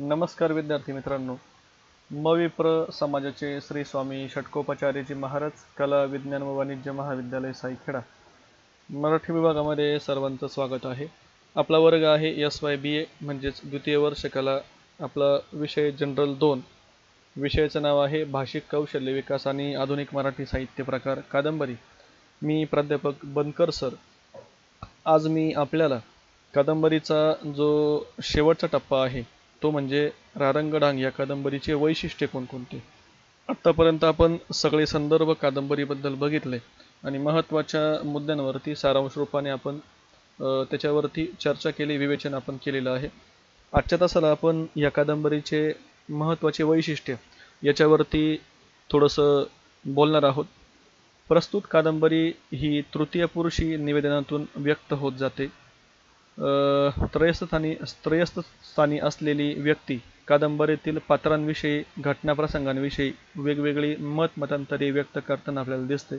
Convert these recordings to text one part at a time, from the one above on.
नमस्कार विद्यार्थी मित्रांनो. मविप्र समाजाचे श्री स्वामी षटकोपाचार्यजी महाराज कला विज्ञान व वाणिज्य महाविद्यालय साईखेडा मराठी विभागामध्ये सर्वांचं स्वागत आहे. आपला वर्ग आहे SYBA म्हणजेच द्वितीय वर्ष कला. आपला विषय जनरल 2. विषयाचं नाव आहे भाषिक कौशल्य विकास आणि आधुनिक मराठी साहित्य प्रकार कादंबरी. मी प्राध्यापक बनकर सर. आज मी आपल्याला कादंबरीचा जो शेवटचा टप्पा आहे तो म्हणजे रारंगढांग या कादंबरीचे वैशिष्ट्ये कोणकोणते. आत्तापर्यंत आपण सगळे संदर्भ कादंबरीबद्दल बघितले आणि महत्त्वाच्या मुद्द्यांवरती सारांश रूपाने आपण त्याच्यावरती चर्चा केली, विवेचन आपण केलेलं आहे. आजच्या तासाला आपण या कादंबरीचे महत्त्वाचे वैशिष्ट्य याच्यावरती थोडंसं बोलणार आहोत. प्रस्तुत कादंबरी ही तृतीय पुरुषी निवेदनातून व्यक्त होत जाते. त्रयस्थानी असलेली व्यक्ती कादंबरीतील पात्रांविषयी, घटनाप्रसंगांविषयी वेगवेगळी मतांतरे व्यक्त करताना आपल्याला दिसते.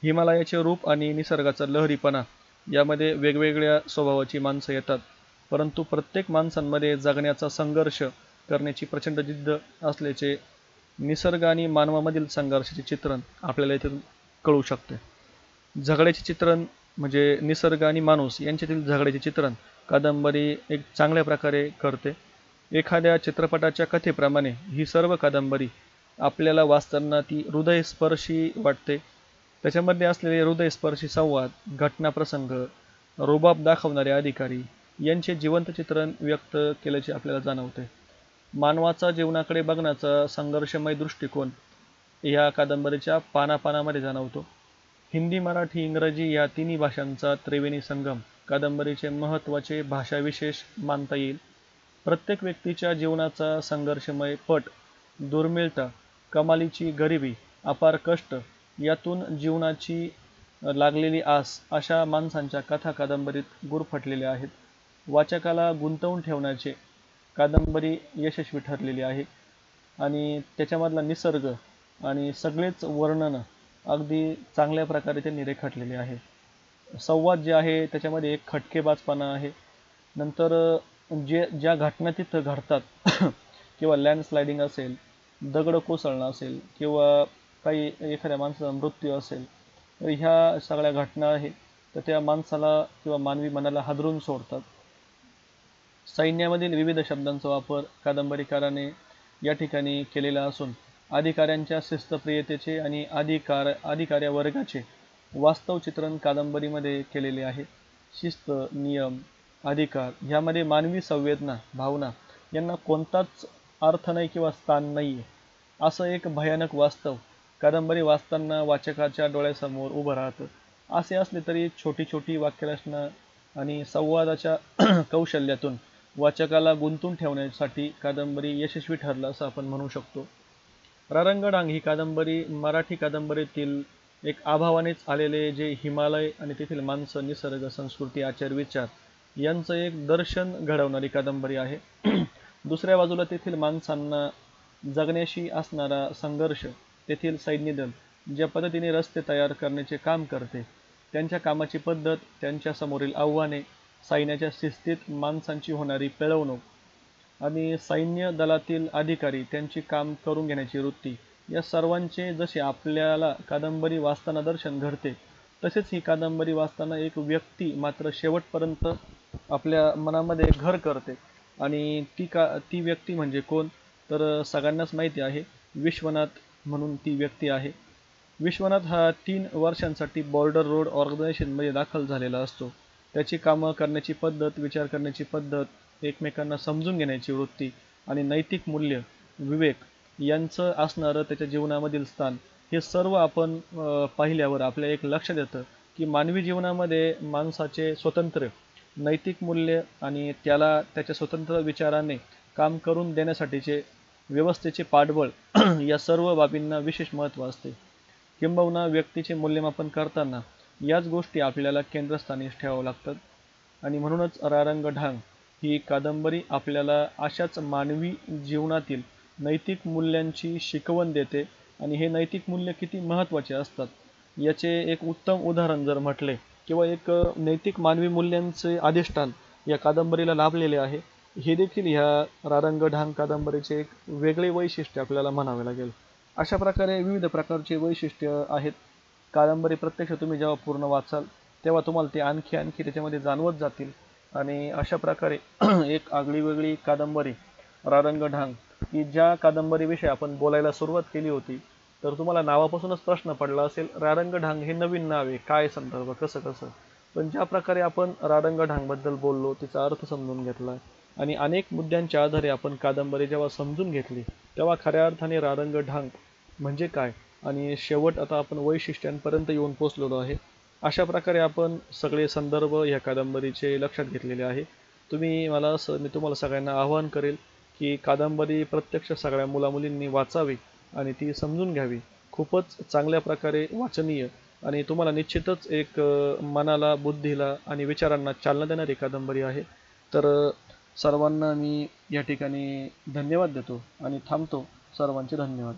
हिमालयाचे रूप आणि निसर्गाचा लहरीपणा यामध्ये वेगवेगळ्या स्वभावाची माणसं येतात, परंतु प्रत्येक माणसांमध्ये जगण्याचा संघर्ष करण्याची प्रचंड जिद्द असल्याचे निसर्ग आणि मानवामधील संघर्षाचे चित्रण आपल्याला इथून कळू शकते. झगड्याचे चित्रण म्हणजे निसर्ग आणि माणूस यांच्यातील झगड्याचे चित्रण कादंबरी एक चांगल्या प्रकारे करते. एखाद्या चित्रपटाच्या कथेप्रमाणे ही सर्व कादंबरी आपल्याला वाचताना ती हृदयस्पर्शी वाटते. त्याच्यामध्ये असलेले हृदयस्पर्शी संवाद, घटनाप्रसंग, रुबाब दाखवणारे अधिकारी यांचे जिवंत चित्रण व्यक्त केल्याचे आपल्याला जाणवते. मानवाचा जीवनाकडे बघण्याचा संघर्षमय दृष्टिकोन या कादंबरीच्या पानापानामध्ये जाणवतो. हिंदी, मराठी, इंग्रजी या तिन्ही भाषांचा त्रिवेणी संगम कादंबरीचे महत्त्वाचे भाषाविशेष मानता येईल. प्रत्येक व्यक्तीच्या जीवनाचा संघर्षमय पट, दुर्मिळता, कमालीची गरिबी, अपार कष्ट यातून जीवनाची लागलेली आस अशा माणसांच्या कथा कादंबरीत गुरफटलेल्या आहेत. वाचकाला गुंतवून ठेवण्याचे कादंबरी यशस्वी ठरलेली आहे आणि त्याच्यामधला निसर्ग आणि सगळेच वर्णन अगदी चांगल्या प्रकारे त्यांनी रेखाटलेले आहे. संवाद जे आहे त्याच्यामध्ये एक खटकेबाजपणा आहे. नंतर ज्या घटना तिथं घडतात किंवा लँडस्लायडिंग असेल, दगड कोसळणं असेल किंवा काही एखाद्या माणसाचा मृत्यू असेल, तर ह्या सगळ्या घटना आहेत तर त्या माणसाला किंवा मानवी मनाला हादरून सोडतात. सैन्यामधील विविध शब्दांचा वापर कादंबरीकाराने या ठिकाणी केलेला असून अधिकाऱ्यांच्या शिस्तप्रियतेचे आणि अधिकाऱ्या वर्गाचे वास्तव चित्रण कादंबरीमध्ये केलेले आहे. शिस्त, नियम, अधिकार ह्यामध्ये मानवी संवेदना, भावना यांना कोणताच अर्थ नाही किंवा स्थान नाही आहे असं एक भयानक वास्तव कादंबरी वाचताना वाचकाच्या डोळ्यासमोर उभं राहतं. असे असले तरी छोटी छोटी वाक्यरचना आणि संवादाच्या कौशल्यातून वाचकाला गुंतून ठेवण्यासाठी कादंबरी यशस्वी ठरलं असं आपण म्हणू शकतो. रारंगढांग ही कादंबरी मराठी कादंबरीतील एक अभावानेच आलेले जे हिमालय आणि तेथील माणसं, निसर्ग, संस्कृती, आचार, विचार यांचं एक दर्शन घडवणारी कादंबरी आहे. दुसऱ्या बाजूला तेथील माणसांना जगण्याशी असणारा संघर्ष, तेथील सैन्यदल ज्या पद्धतीने रस्ते तयार करण्याचे काम करते, त्यांच्या कामाची पद्धत, त्यांच्यासमोरील आव्हाने, सैन्याच्या शिस्तीत माणसांची होणारी पिळवणूक आणि सैन्य दलातील अधिकारी त्यांची काम करून घेण्याची वृत्ती या सर्वांचे जसे आपल्याला कादंबरी वाचताना दर्शन घडते, तसेच ही कादंबरी वाचताना एक व्यक्ती मात्र शेवटपर्यंत आपल्या मनामध्ये घर करते. आणि ती व्यक्ती म्हणजे कोण, तर सगळ्यांनाच माहिती आहे, विश्वनाथ म्हणून ती व्यक्ती आहे. विश्वनाथ हा 3 वर्षांसाठी बॉर्डर रोड ऑर्गनायझेशनमध्ये दाखल झालेला असतो. त्याची कामं करण्याची पद्धत, विचार करण्याची पद्धत, एकमेकांना समजून घेण्याची वृत्ती आणि नैतिक मूल्य, विवेक यांचं असणारं त्याच्या जीवनामधील स्थान हे सर्व आपण पाहिल्यावर आपल्या एक लक्षात येतं की मानवी जीवनामध्ये माणसाचे स्वतंत्र नैतिक मूल्य आणि त्याला त्याच्या स्वतंत्र विचाराने काम करून देण्यासाठीचे व्यवस्थेचे पाठबळ या सर्व बाबींना विशेष महत्त्व असते. किंबहुना व्यक्तीचे मूल्यमापन करताना याच गोष्टी आपल्याला केंद्रस्थानी ठेवाव्या लागतात. आणि म्हणूनच रारंगढांग ही कादंबरी आपल्याला अशाच मानवी जीवनातील नैतिक मूल्यांची शिकवण देते. आणि हे नैतिक मूल्य किती महत्त्वाचे असतात याचे एक उत्तम उदाहरण जर म्हटले किंवा एक नैतिक मानवी मूल्यांचे अधिष्ठान या कादंबरीला लाभलेले आहे हे देखील ह्या रारंगढांग कादंबरीचे एक वेगळे वैशिष्ट्य आपल्याला म्हणावे लागेल. अशा प्रकारे विविध प्रकारचे वैशिष्ट्य आहेत. कादंबरी प्रत्यक्ष तुम्ही जेव्हा पूर्ण वाचाल तेव्हा तुम्हाला ते आणखी आणखी त्याच्यामध्ये जाणवत जातील. आणि अशा प्रकारे एक आगळीवेगळी कादंबरी रारंगढांग, की ज्या कादंबरीविषयी आपण बोलायला सुरुवात केली होती, तर तुम्हाला नावापासूनच प्रश्न पडला असेल, रारंगढांग हे नवीन नाव आहे, काय संदर्भ, कसं कसं. पण ज्या प्रकारे आपण रारंगढांगबद्दल बोललो, तिचा अर्थ समजून घेतला आणि अनेक मुद्द्यांच्या आधारे आपण कादंबरी जेव्हा समजून घेतली, तेव्हा खऱ्या अर्थाने रारंगढांग म्हणजे काय आणि शेवट आता आपण वैशिष्ट्यांपर्यंत येऊन पोचलेलो आहे. अशा प्रकारे आपण सगळे संदर्भ ह्या कादंबरीचे लक्षात घेतलेले आहे. मी तुम्हाला सगळ्यांना आवाहन करेल की कादंबरी प्रत्यक्ष सगळ्या मुलामुलींनी वाचावी आणि ती समजून घ्यावी. खूपच चांगल्या प्रकारे वाचनीय आणि तुम्हाला निश्चितच एक मनाला, बुद्धीला आणि विचारांना चालना देणारी कादंबरी आहे. तर सर्वांना मी या ठिकाणी धन्यवाद देतो आणि थांबतो. सर्वांचे धन्यवाद.